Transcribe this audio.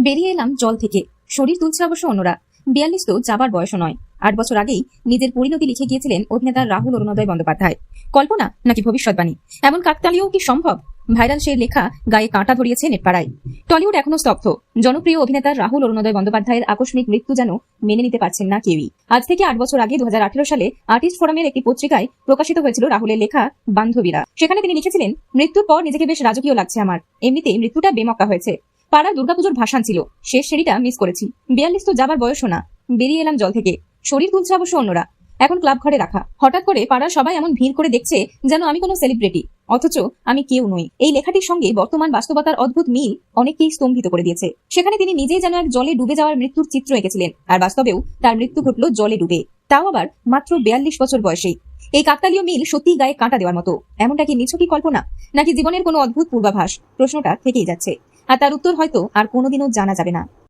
বেরিয়ে এলাম জল থেকে। শরীর তুলছে অবশ্য অন্যরা। 42 তো যাবার বয়সও নয়। 8 বছর আগেই নিজের পরিণতি লিখে গিয়েছিলেন অভিনেতা রাহুল অরুণোদয় বন্দ্যোপাধ্যায়। কল্পনা নাকি ভবিষ্যৎবাণী, এমন কাকতালীয় কি সম্ভব? ভাইরাল সেই লেখা গায়ে কাঁটা ধরিয়েছে নেটপাড়ায়। টলিউড এখনো স্তব্ধ। জনপ্রিয় অভিনেতা রাহুল অরুণোদয় বন্দ্যোপাধ্যায়ের আকস্মিক মৃত্যু যেন মেনে নিতে পারছেন না কেউই। আজ থেকে 8 বছর আগে 2018 সালে আর্টিস্ট ফোরামের একটি পত্রিকায় প্রকাশিত হয়েছিল রাহুলের লেখা বান্ধবীরা। সেখানে তিনি লিখেছিলেন, মৃত্যুর পর নিজেকে বেশ রাজকীয় লাগছে আমার। এমনিতেই মৃত্যুটা বেমক্কা হয়েছে। পাড়ার দুর্গাপুজোর ভাসান ছিল, শেষ সেরিটা মিস করেছি। 42 তো যাবার বয়সও না। বেরিয়ে এলাম জল থেকে। শরীর তুলছে অবশ্য অন্যরা। এখন ক্লাব ঘরে রাখা। হঠাৎ করে পাড়ার সবাই এমন ভিড় করে দেখছে যেন আমি কোনো সেলিব্রিটি, অথচ আমি কেউ নই। এই লেখাটির সঙ্গে বর্তমান বাস্তবতার অদ্ভুত মিল অনেককেই স্তম্ভিত করে দিয়েছে। সেখানে তিনি নিজেই যেন এক জলে ডুবে যাওয়ার মৃত্যুর চিত্র এঁকেছিলেন, আর বাস্তবেও তার মৃত্যু ঘটল জলে ডুবে, তাও আবার মাত্র 42 বছর বয়সেই। এই কাকতালীয় মিল সত্যিই গায়ে কাঁটা দেওয়ার মতো। এমনটা কি নিছকই কল্পনা, নাকি জীবনের কোনো অদ্ভুত পূর্বাভাস? প্রশ্নটা থেকেই যাচ্ছে, আর তার উত্তর হয়তো আর কোনোদিনও জানা যাবে না।